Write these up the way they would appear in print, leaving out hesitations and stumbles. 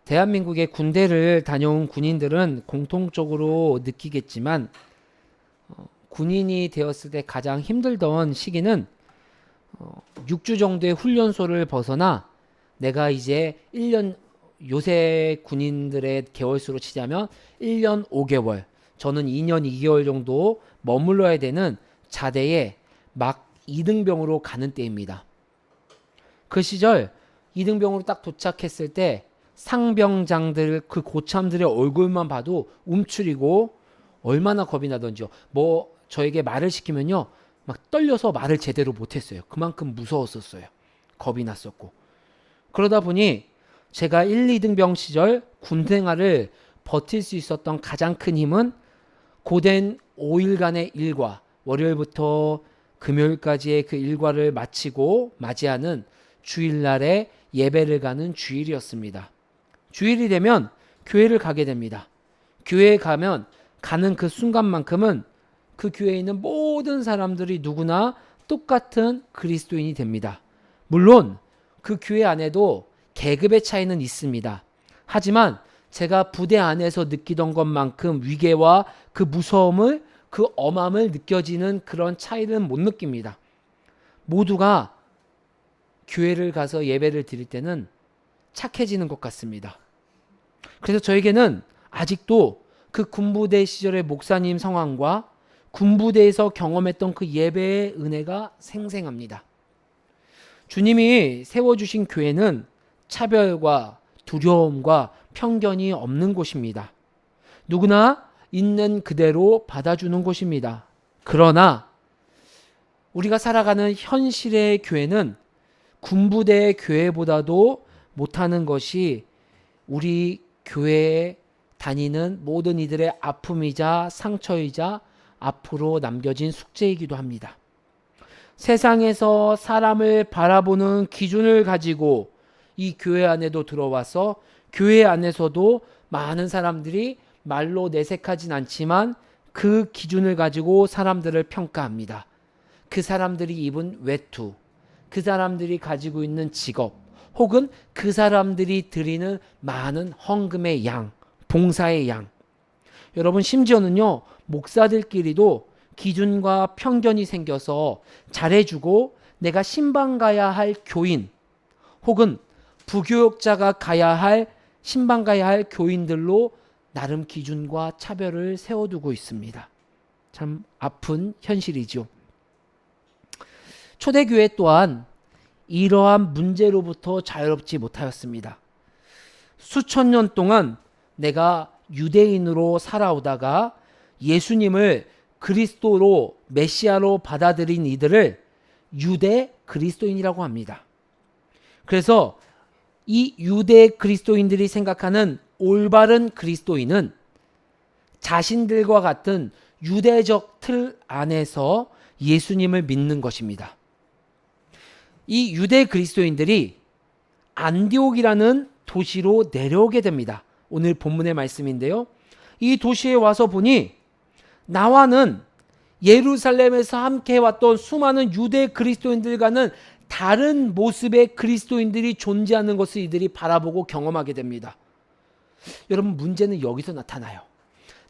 대한민국의 군대를 다녀온 군인들은 공통적으로 느끼겠지만 군인이 되었을 때 가장 힘들던 시기는 6주 정도의 훈련소를 벗어나 내가 이제 1년, 요새 군인들의 개월수로 치자면 1년 5개월, 저는 2년 2개월 정도 머물러야 되는 자대에 막 이등병으로 가는 때입니다. 그 시절 이등병으로 딱 도착했을 때 상병장들, 그 고참들의 얼굴만 봐도 움츠리고 얼마나 겁이 나던지요. 뭐 저에게 말을 시키면요, 막 떨려서 말을 제대로 못했어요. 그만큼 무서웠었어요. 겁이 났었고. 그러다 보니 제가 1, 2등병 시절 군 생활을 버틸 수 있었던 가장 큰 힘은 고된 5일간의 일과, 월요일부터 금요일까지의 그 일과를 마치고 맞이하는 주일날에 예배를 가는 주일이었습니다. 주일이 되면 교회를 가게 됩니다. 교회에 가면 가는 그 순간만큼은 그 교회에 있는 모든 사람들이 누구나 똑같은 그리스도인이 됩니다. 물론 그 교회 안에도 계급의 차이는 있습니다. 하지만 제가 부대 안에서 느끼던 것만큼 위계와 그 무서움을, 그 엄함을 느껴지는 그런 차이는 못 느낍니다. 모두가 교회를 가서 예배를 드릴 때는 착해지는 것 같습니다. 그래서 저에게는 아직도 그 군부대 시절의 목사님 상황과 군부대에서 경험했던 그 예배의 은혜가 생생합니다. 주님이 세워주신 교회는 차별과 두려움과 편견이 없는 곳입니다. 누구나 있는 그대로 받아주는 곳입니다. 그러나 우리가 살아가는 현실의 교회는 군부대 교회보다도 못하는 것이 우리 교회에 다니는 모든 이들의 아픔이자 상처이자 앞으로 남겨진 숙제이기도 합니다. 세상에서 사람을 바라보는 기준을 가지고 이 교회 안에도 들어와서 교회 안에서도 많은 사람들이 말로 내색하진 않지만 그 기준을 가지고 사람들을 평가합니다. 그 사람들이 입은 외투, 그 사람들이 가지고 있는 직업, 혹은 그 사람들이 드리는 많은 헌금의 양, 봉사의 양. 여러분, 심지어는요, 목사들끼리도 기준과 편견이 생겨서 잘해주고 내가 신방 가야 할 교인, 혹은 부교역자가 가야 할, 신방 가야 할 교인들로 나름 기준과 차별을 세워두고 있습니다. 참 아픈 현실이죠. 초대교회 또한 이러한 문제로부터 자유롭지 못하였습니다. 수천 년 동안 내가 유대인으로 살아오다가 예수님을 그리스도로, 메시아로 받아들인 이들을 유대 그리스도인이라고 합니다. 그래서 이 유대 그리스도인들이 생각하는 올바른 그리스도인은 자신들과 같은 유대적 틀 안에서 예수님을 믿는 것입니다. 이 유대 그리스도인들이 안디옥이라는 도시로 내려오게 됩니다. 오늘 본문의 말씀인데요. 이 도시에 와서 보니 나와는 예루살렘에서 함께 왔던 수많은 유대 그리스도인들과는 다른 모습의 그리스도인들이 존재하는 것을 이들이 바라보고 경험하게 됩니다. 여러분, 문제는 여기서 나타나요.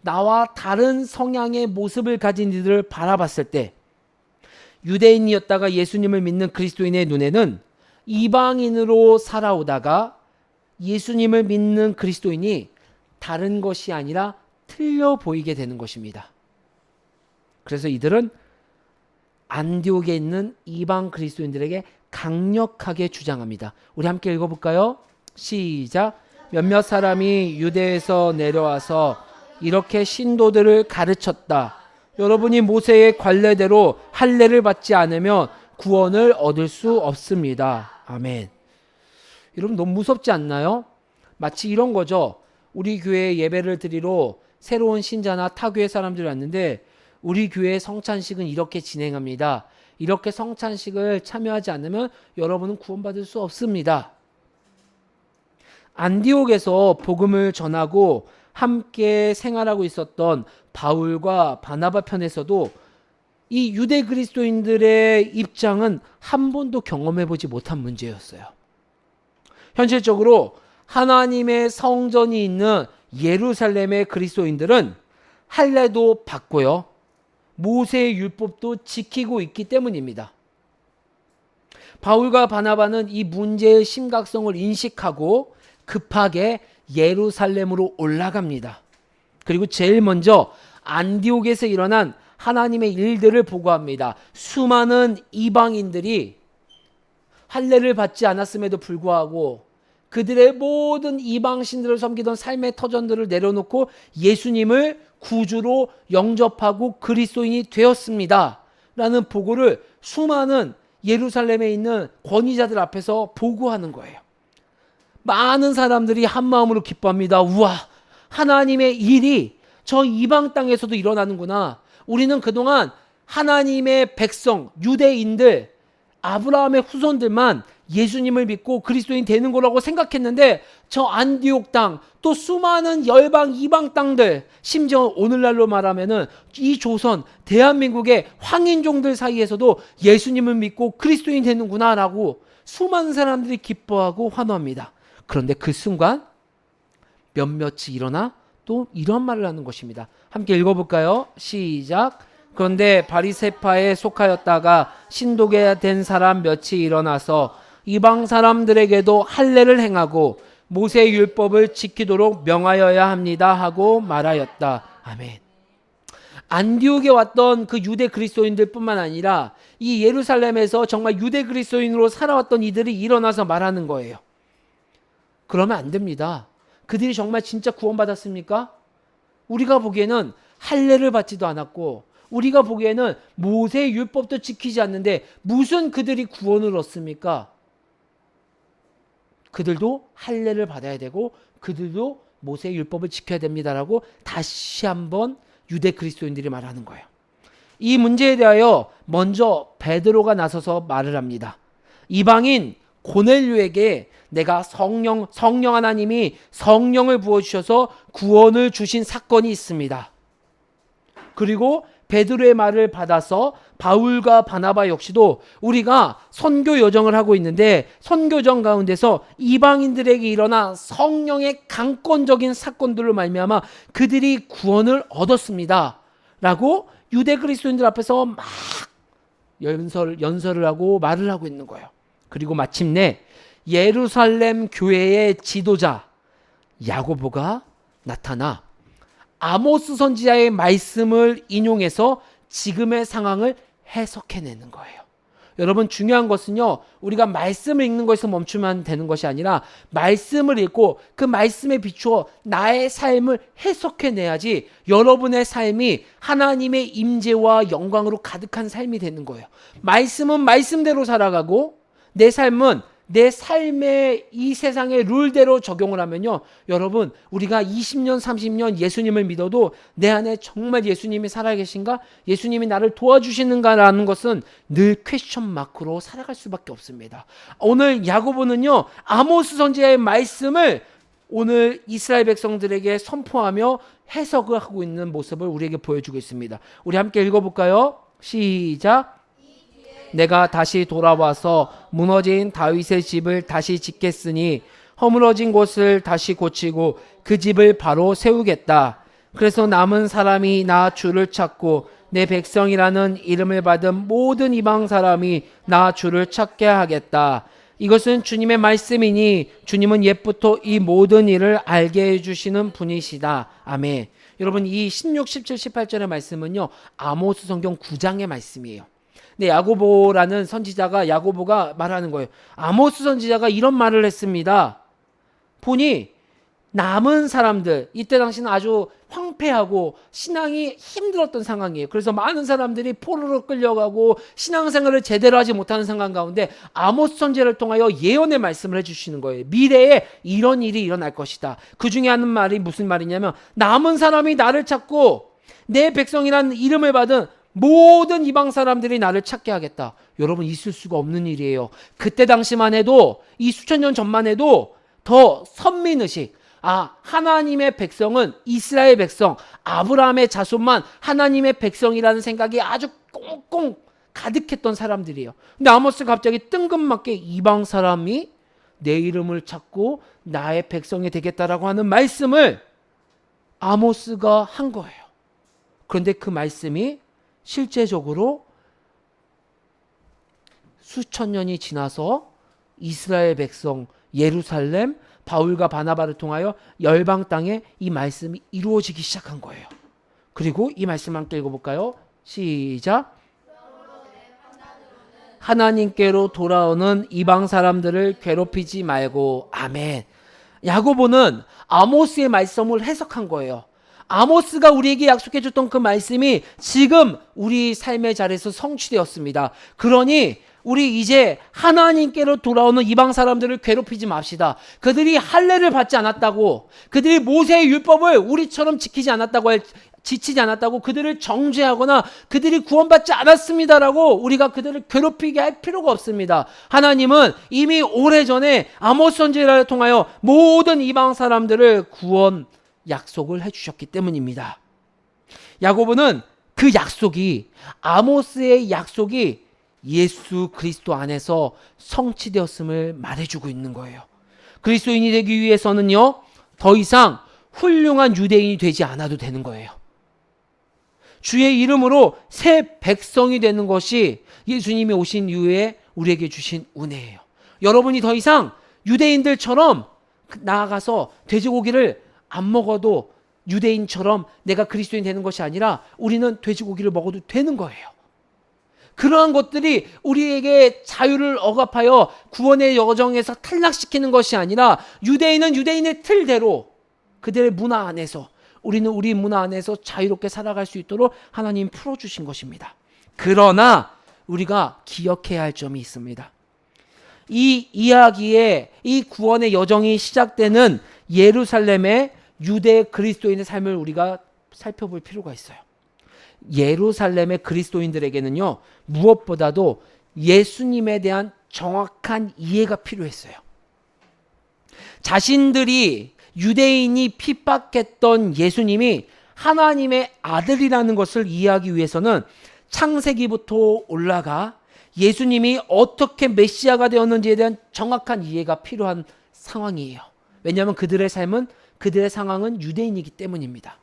나와 다른 성향의 모습을 가진 이들을 바라봤을 때 유대인이었다가 예수님을 믿는 그리스도인의 눈에는 이방인으로 살아오다가 예수님을 믿는 그리스도인이 다른 것이 아니라 틀려 보이게 되는 것입니다. 그래서 이들은 안디옥에 있는 이방 그리스도인들에게 강력하게 주장합니다. 우리 함께 읽어볼까요? 시작. 몇몇 사람이 유대에서 내려와서 이렇게 신도들을 가르쳤다. 여러분이 모세의 관례대로 할례를 받지 않으면 구원을 얻을 수 없습니다. 아멘. 여러분, 너무 무섭지 않나요? 마치 이런 거죠. 우리 교회에 예배를 드리러 새로운 신자나 타교회 사람들이 왔는데 우리 교회 성찬식은 이렇게 진행합니다. 이렇게 성찬식을 참여하지 않으면 여러분은 구원받을 수 없습니다. 안디옥에서 복음을 전하고 함께 생활하고 있었던 바울과 바나바 편에서도 이 유대 그리스도인들의 입장은 한 번도 경험해보지 못한 문제였어요. 현실적으로 하나님의 성전이 있는 예루살렘의 그리스도인들은 할례도 받고요, 모세의 율법도 지키고 있기 때문입니다. 바울과 바나바는 이 문제의 심각성을 인식하고 급하게 예루살렘으로 올라갑니다. 그리고 제일 먼저 안디옥에서 일어난 하나님의 일들을 보고합니다. 수많은 이방인들이 할례를 받지 않았음에도 불구하고 그들의 모든 이방신들을 섬기던 삶의 터전들을 내려놓고 예수님을 구주로 영접하고 그리스도인이 되었습니다 라는 보고를 수많은 예루살렘에 있는 권위자들 앞에서 보고하는 거예요. 많은 사람들이 한마음으로 기뻐합니다. 우와, 하나님의 일이 저 이방 땅에서도 일어나는구나. 우리는 그동안 하나님의 백성, 유대인들, 아브라함의 후손들만 예수님을 믿고 그리스도인 되는 거라고 생각했는데 저 안디옥 땅, 또 수많은 열방 이방 땅들, 심지어 오늘날로 말하면은 이 조선, 대한민국의 황인종들 사이에서도 예수님을 믿고 그리스도인 되는구나 라고 수많은 사람들이 기뻐하고 환호합니다. 그런데 그 순간 몇몇이 일어나 또 이런 말을 하는 것입니다. 함께 읽어볼까요? 시작. 그런데 바리새파에 속하였다가 신도게 된 사람 몇이 일어나서 이방 사람들에게도 할례를 행하고 모세의 율법을 지키도록 명하여야 합니다 하고 말하였다. 아멘. 안디옥에 왔던 그 유대 그리스도인들 뿐만 아니라 이 예루살렘에서 정말 유대 그리스도인으로 살아왔던 이들이 일어나서 말하는 거예요. 그러면 안 됩니다. 그들이 정말 진짜 구원받았습니까? 우리가 보기에는 할례를 받지도 않았고 우리가 보기에는 모세의 율법도 지키지 않는데 무슨 그들이 구원을 얻습니까? 그들도 할례를 받아야 되고 그들도 모세의 율법을 지켜야 됩니다라고 다시 한번 유대 그리스도인들이 말하는 거예요. 이 문제에 대하여 먼저 베드로가 나서서 말을 합니다. 이방인 고넬료에게 내가 성령 하나님이 성령을 부어주셔서 구원을 주신 사건이 있습니다. 그리고 베드로의 말을 받아서 바울과 바나바 역시도 우리가 선교 여정을 하고 있는데 선교정 가운데서 이방인들에게 일어나 성령의 강권적인 사건들로 말미암아 그들이 구원을 얻었습니다 라고 유대 그리스도인들 앞에서 막 연설을 하고 말을 하고 있는 거예요. 그리고 마침내 예루살렘 교회의 지도자 야고보가 나타나 아모스 선지자의 말씀을 인용해서 지금의 상황을 해석해내는 거예요. 여러분, 중요한 것은요, 우리가 말씀을 읽는 것에서 멈추면 되는 것이 아니라 말씀을 읽고 그 말씀에 비추어 나의 삶을 해석해내야지 여러분의 삶이 하나님의 임재와 영광으로 가득한 삶이 되는 거예요. 말씀은 말씀대로 살아가고 내 삶은 내 삶의 이 세상의 룰대로 적용을 하면요, 여러분, 우리가 20년 30년 예수님을 믿어도 내 안에 정말 예수님이 살아계신가, 예수님이 나를 도와주시는가라는 것은 늘 퀘스천 마크로 살아갈 수밖에 없습니다. 오늘 야고보는요, 아모스 선지자의 말씀을 오늘 이스라엘 백성들에게 선포하며 해석을 하고 있는 모습을 우리에게 보여주고 있습니다. 우리 함께 읽어볼까요? 시작. 내가 다시 돌아와서 무너진 다윗의 집을 다시 짓겠으니 허물어진 곳을 다시 고치고 그 집을 바로 세우겠다. 그래서 남은 사람이 나 주를 찾고 내 백성이라는 이름을 받은 모든 이방 사람이 나 주를 찾게 하겠다. 이것은 주님의 말씀이니 주님은 옛부터 이 모든 일을 알게 해주시는 분이시다. 아멘. 여러분, 이 16, 17, 18절의 말씀은요, 아모스 성경 9장의 말씀이에요. 근데 야고보라는 선지자가, 야고보가 말하는 거예요. 아모스 선지자가 이런 말을 했습니다. 보니 남은 사람들, 이때 당시는 아주 황폐하고 신앙이 힘들었던 상황이에요. 그래서 많은 사람들이 포로로 끌려가고 신앙생활을 제대로 하지 못하는 상황 가운데 아모스 선지자를 통하여 예언의 말씀을 해주시는 거예요. 미래에 이런 일이 일어날 것이다. 그 중에 하는 말이 무슨 말이냐면, 남은 사람이 나를 찾고 내 백성이라는 이름을 받은 모든 이방 사람들이 나를 찾게 하겠다. 여러분, 있을 수가 없는 일이에요. 그때 당시만 해도, 이 수천 년 전만 해도 더 선민의식, 하나님의 백성은 이스라엘 백성, 아브라함의 자손만 하나님의 백성이라는 생각이 아주 꽁꽁 가득했던 사람들이에요. 근데 아모스가 갑자기 뜬금맞게 이방 사람이 내 이름을 찾고 나의 백성이 되겠다라고 하는 말씀을 아모스가 한 거예요. 그런데 그 말씀이 실제적으로 수천 년이 지나서 이스라엘 백성, 예루살렘, 바울과 바나바를 통하여 열방 땅에 이 말씀이 이루어지기 시작한 거예요. 그리고 이 말씀 함께 읽어볼까요? 시작. 하나님께로 돌아오는 이방 사람들을 괴롭히지 말고. 아멘. 야고보는 아모스의 말씀을 해석한 거예요. 아모스가 우리에게 약속해 줬던 그 말씀이 지금 우리 삶의 자리에서 성취되었습니다. 그러니 우리 이제 하나님께로 돌아오는 이방 사람들을 괴롭히지 맙시다. 그들이 할례를 받지 않았다고, 그들이 모세의 율법을 우리처럼 지키지 않았다고 그들을 정죄하거나 그들이 구원받지 않았습니다라고 우리가 그들을 괴롭히게 할 필요가 없습니다. 하나님은 이미 오래전에 아모스 선지자를 통하여 모든 이방 사람들을 구원 약속을 해주셨기 때문입니다. 야고보는 그 약속이, 아모스의 약속이 예수 그리스도 안에서 성취되었음을 말해주고 있는 거예요. 그리스도인이 되기 위해서는요, 더 이상 훌륭한 유대인이 되지 않아도 되는 거예요. 주의 이름으로 새 백성이 되는 것이 예수님이 오신 이후에 우리에게 주신 은혜예요. 여러분이 더 이상 유대인들처럼 나아가서 돼지고기를 안 먹어도 유대인처럼 내가 그리스도인 되는 것이 아니라 우리는 돼지고기를 먹어도 되는 거예요. 그러한 것들이 우리에게 자유를 억압하여 구원의 여정에서 탈락시키는 것이 아니라 유대인은 유대인의 틀대로 그들의 문화 안에서, 우리는 우리 문화 안에서 자유롭게 살아갈 수 있도록 하나님이 풀어주신 것입니다. 그러나 우리가 기억해야 할 점이 있습니다. 이 이야기에 이 구원의 여정이 시작되는 예루살렘의 유대 그리스도인의 삶을 우리가 살펴볼 필요가 있어요. 예루살렘의 그리스도인들에게는요, 무엇보다도 예수님에 대한 정확한 이해가 필요했어요. 자신들이 유대인이 핍박했던 예수님이 하나님의 아들이라는 것을 이해하기 위해서는 창세기부터 올라가 예수님이 어떻게 메시아가 되었는지에 대한 정확한 이해가 필요한 상황이에요. 왜냐하면 그들의 삶은, 그들의 상황은 유대인이기 때문입니다.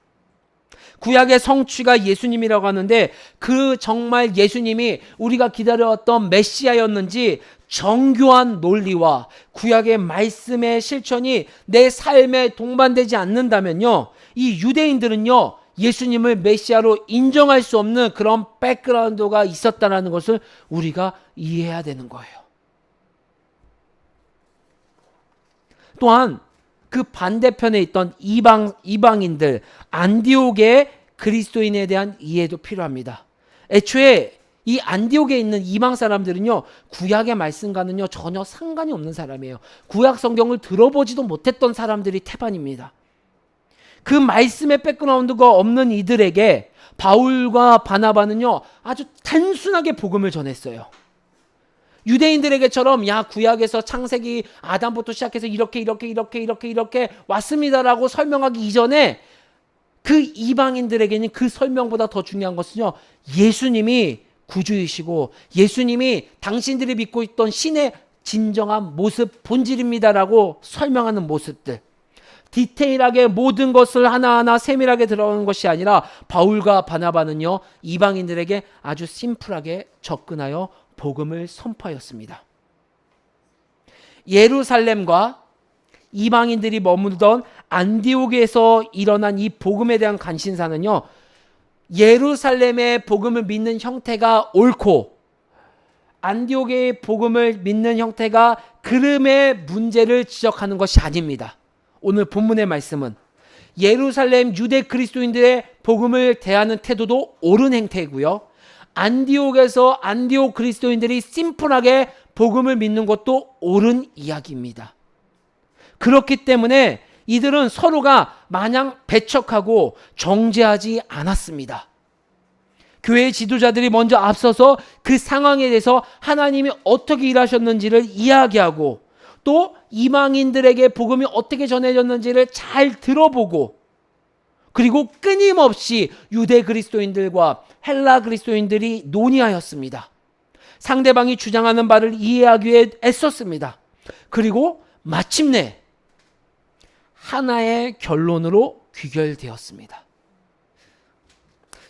구약의 성취가 예수님이라고 하는데 그 정말 예수님이 우리가 기다려왔던 메시아였는지 정교한 논리와 구약의 말씀의 실천이 내 삶에 동반되지 않는다면요, 이 유대인들은요, 예수님을 메시아로 인정할 수 없는 그런 백그라운드가 있었다는 것을 우리가 이해해야 되는 거예요. 또한 그 반대편에 있던 이방인들, 안디옥의 그리스도인에 대한 이해도 필요합니다. 애초에 이 안디옥에 있는 이방 사람들은요, 구약의 말씀과는요 전혀 상관이 없는 사람이에요. 구약 성경을 들어보지도 못했던 사람들이 태반입니다. 그 말씀의 백그라운드가 없는 이들에게 바울과 바나바는요 아주 단순하게 복음을 전했어요. 유대인들에게처럼 야, 구약에서 창세기 아담부터 시작해서 이렇게 왔습니다라고 설명하기 이전에 그 이방인들에게는 그 설명보다 더 중요한 것은요, 예수님이 구주이시고 예수님이 당신들이 믿고 있던 신의 진정한 모습, 본질입니다라고 설명하는 모습들, 디테일하게 모든 것을 하나하나 세밀하게 들어가는 것이 아니라 바울과 바나바는요, 이방인들에게 아주 심플하게 접근하여 복음을 선포하였습니다. 예루살렘과 이방인들이 머물던 안디옥에서 일어난 이 복음에 대한 간신사는요, 예루살렘의 복음을 믿는 형태가 옳고 안디옥의 복음을 믿는 형태가 그름의 문제를 지적하는 것이 아닙니다. 오늘 본문의 말씀은 예루살렘 유대 그리스도인들의 복음을 대하는 태도도 옳은 행태이고요, 안디옥에서 안디옥 그리스도인들이 심플하게 복음을 믿는 것도 옳은 이야기입니다. 그렇기 때문에 이들은 서로가 마냥 배척하고 정죄하지 않았습니다. 교회의 지도자들이 먼저 앞서서 그 상황에 대해서 하나님이 어떻게 일하셨는지를 이야기하고 또 이방인들에게 복음이 어떻게 전해졌는지를 잘 들어보고 그리고 끊임없이 유대 그리스도인들과 헬라 그리스도인들이 논의하였습니다. 상대방이 주장하는 바를 이해하기 위해 애썼습니다. 그리고 마침내 하나의 결론으로 귀결되었습니다.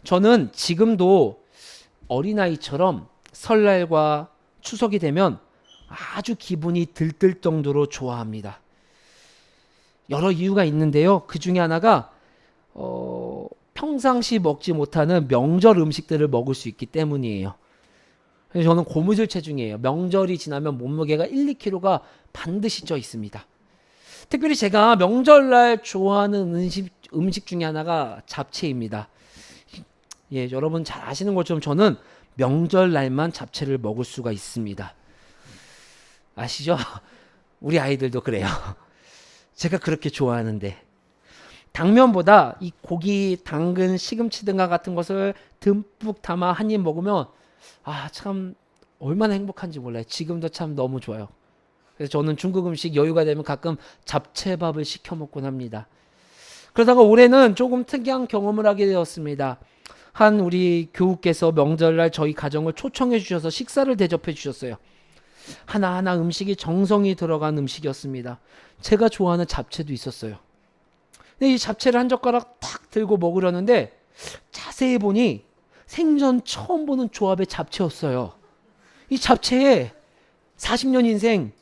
저는 지금도 어린아이처럼 설날과 추석이 되면 아주 기분이 들뜰 정도로 좋아합니다. 여러 이유가 있는데요. 그 중에 하나가 평상시 먹지 못하는 명절 음식들을 먹을 수 있기 때문이에요. 그래서 저는 고무줄 체중이에요. 명절이 지나면 몸무게가 1, 2kg가 반드시 쪄 있습니다. 특별히 제가 명절날 좋아하는 음식 중에 하나가 잡채입니다. 예, 여러분 잘 아시는 것처럼 저는 명절날만 잡채를 먹을 수가 있습니다. 아시죠? 우리 아이들도 그래요. 제가 그렇게 좋아하는데 당면보다 이 고기, 당근, 시금치 등과 같은 것을 듬뿍 담아 한 입 먹으면 참 얼마나 행복한지 몰라요. 지금도 참 너무 좋아요. 그래서 저는 중국 음식 여유가 되면 가끔 잡채밥을 시켜 먹곤 합니다. 그러다가 올해는 조금 특이한 경험을 하게 되었습니다. 한 우리 교우께서 명절날 저희 가정을 초청해 주셔서 식사를 대접해 주셨어요. 하나하나 음식이 정성이 들어간 음식이었습니다. 제가 좋아하는 잡채도 있었어요. 근데 이 잡채를 한 젓가락 탁 들고 먹으려는데 자세히 보니 생전 처음 보는 조합의 잡채였어요. 이 잡채에 40년 인생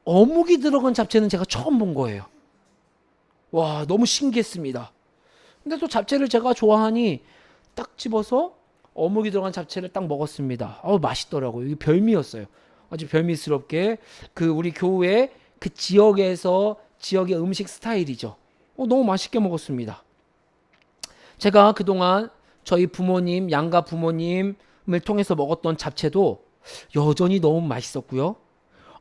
어묵이 들어간 잡채는 제가 처음 본 거예요. 와, 너무 신기했습니다. 근데 또 잡채를 제가 좋아하니 딱 집어서 어묵이 들어간 잡채를 딱 먹었습니다. 맛있더라고요. 이게 별미였어요. 아주 별미스럽게 그 우리 교회 그 지역의 음식 스타일이죠. 너무 맛있게 먹었습니다. 제가 그동안 저희 부모님, 양가 부모님을 통해서 먹었던 잡채도 여전히 너무 맛있었고요.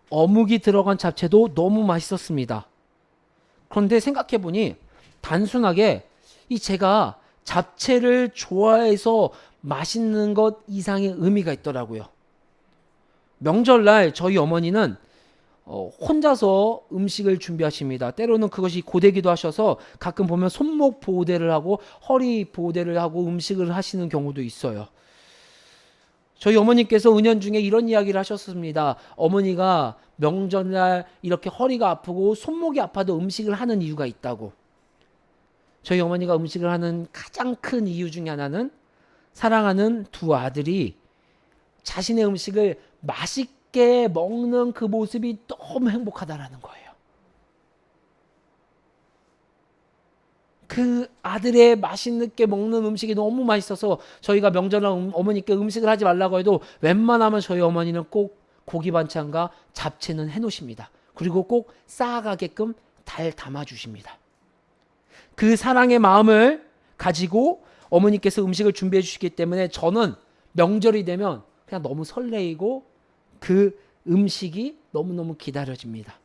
어묵이 들어간 잡채도 너무 맛있었습니다. 그런데 생각해보니 단순하게 제가 잡채를 좋아해서 맛있는 것 이상의 의미가 있더라고요. 명절날 저희 어머니는 혼자서 음식을 준비하십니다. 때로는 그것이 고되기도 하셔서 가끔 보면 손목 보호대를 하고 허리 보호대를 하고 음식을 하시는 경우도 있어요. 저희 어머니께서 은연중에 이런 이야기를 하셨습니다. 어머니가 명절날 이렇게 허리가 아프고 손목이 아파도 음식을 하는 이유가 있다고. 저희 어머니가 음식을 하는 가장 큰 이유 중에 하나는 사랑하는 두 아들이 자신의 음식을 맛있게 먹는 그 모습이 너무 행복하다라는 거예요. 그 아들의 맛있게 먹는 음식이 너무 맛있어서 저희가 명절날 어머니께 음식을 하지 말라고 해도 웬만하면 저희 어머니는 꼭 고기 반찬과 잡채는 해놓으십니다. 그리고 꼭 쌓아가게끔 잘 담아주십니다. 그 사랑의 마음을 가지고 어머니께서 음식을 준비해 주시기 때문에 저는 명절이 되면 그냥 너무 설레이고 그 음식이 너무너무 기다려집니다.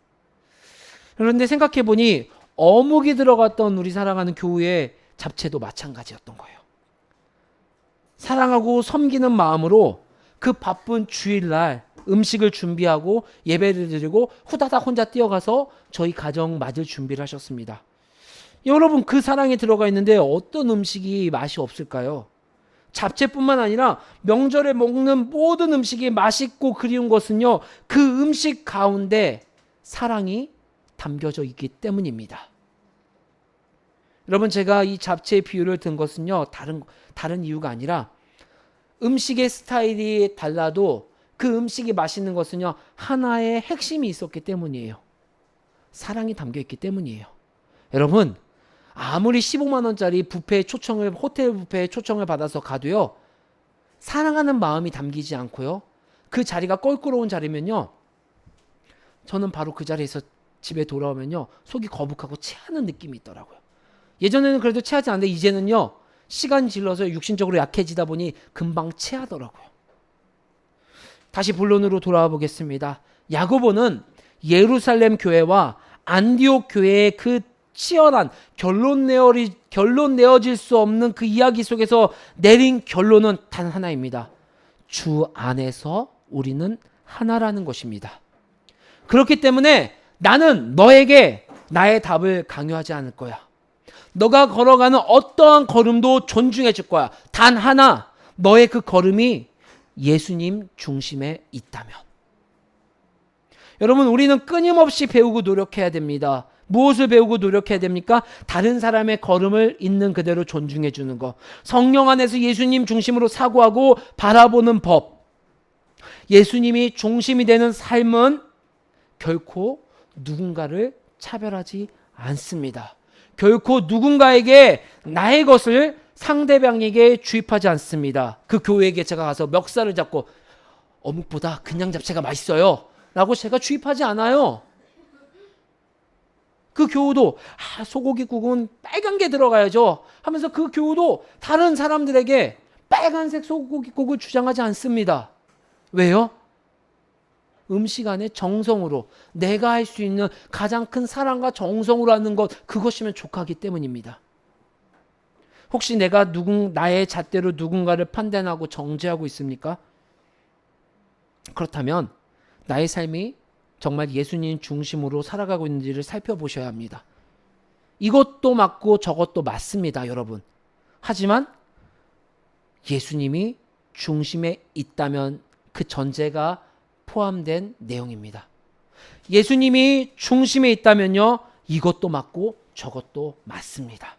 그런데 생각해보니 어묵이 들어갔던 우리 사랑하는 교우의 잡채도 마찬가지였던 거예요. 사랑하고 섬기는 마음으로 그 바쁜 주일날 음식을 준비하고 예배를 드리고 후다닥 혼자 뛰어가서 저희 가정 맞을 준비를 하셨습니다. 여러분, 그 사랑이 들어가 있는데 어떤 음식이 맛이 없을까요? 잡채뿐만 아니라 명절에 먹는 모든 음식이 맛있고 그리운 것은요, 그 음식 가운데 사랑이 담겨져 있기 때문입니다. 여러분, 제가 이 잡채의 비유를 든 것은요, 다른 이유가 아니라 음식의 스타일이 달라도 그 음식이 맛있는 것은요, 하나의 핵심이 있었기 때문이에요. 사랑이 담겨 있기 때문이에요. 여러분, 아무리 15만 원짜리 호텔 뷔페에 초청을 받아서 가도요, 사랑하는 마음이 담기지 않고요, 그 자리가 껄끄러운 자리면요, 저는 바로 그 자리에서 집에 돌아오면요, 속이 거북하고 체하는 느낌이 있더라고요. 예전에는 그래도 체하지 않는데 이제는요, 시간 질러서 육신적으로 약해지다 보니 금방 체하더라고요. 다시 본론으로 돌아와 보겠습니다. 야고보는 예루살렘 교회와 안디옥 교회의 그 치열한 결론 내어질 수 없는 그 이야기 속에서 내린 결론은 단 하나입니다. 주 안에서 우리는 하나라는 것입니다. 그렇기 때문에 나는 너에게 나의 답을 강요하지 않을 거야. 너가 걸어가는 어떠한 걸음도 존중해 줄 거야. 단 하나, 너의 그 걸음이 예수님 중심에 있다면. 여러분, 우리는 끊임없이 배우고 노력해야 됩니다. 무엇을 배우고 노력해야 됩니까? 다른 사람의 걸음을 있는 그대로 존중해 주는 것. 성령 안에서 예수님 중심으로 사고하고 바라보는 법. 예수님이 중심이 되는 삶은 결코 누군가를 차별하지 않습니다. 결코 누군가에게 나의 것을 상대방에게 주입하지 않습니다. 그 교회에게 제가 가서 멱살을 잡고 어묵보다 그냥 잡채가 맛있어요 라고 제가 주입하지 않아요. 그 교우도 소고기국은 빨간 게 들어가야죠 하면서 그 교우도 다른 사람들에게 빨간색 소고기국을 주장하지 않습니다. 왜요? 음식 안에 정성으로 내가 할 수 있는 가장 큰 사랑과 정성으로 하는 것, 그것이면 족하기 때문입니다. 혹시 내가 나의 잣대로 누군가를 판단하고 정죄하고 있습니까? 그렇다면 나의 삶이 정말 예수님 중심으로 살아가고 있는지를 살펴보셔야 합니다. 이것도 맞고 저것도 맞습니다, 여러분. 하지만 예수님이 중심에 있다면 그 전제가 포함된 내용입니다. 예수님이 중심에 있다면요, 이것도 맞고 저것도 맞습니다.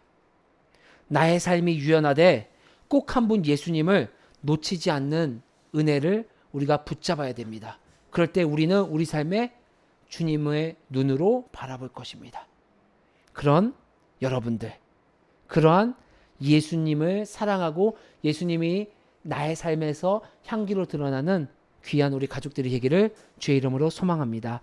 나의 삶이 유연하되 꼭 한 분 예수님을 놓치지 않는 은혜를 우리가 붙잡아야 됩니다. 그럴 때 우리는 우리 삶에 주님의 눈으로 바라볼 것입니다. 그런 여러분들, 그러한 예수님을 사랑하고 예수님이 나의 삶에서 향기로 드러나는 귀한 우리 가족들이 되기를 주의 이름으로 소망합니다.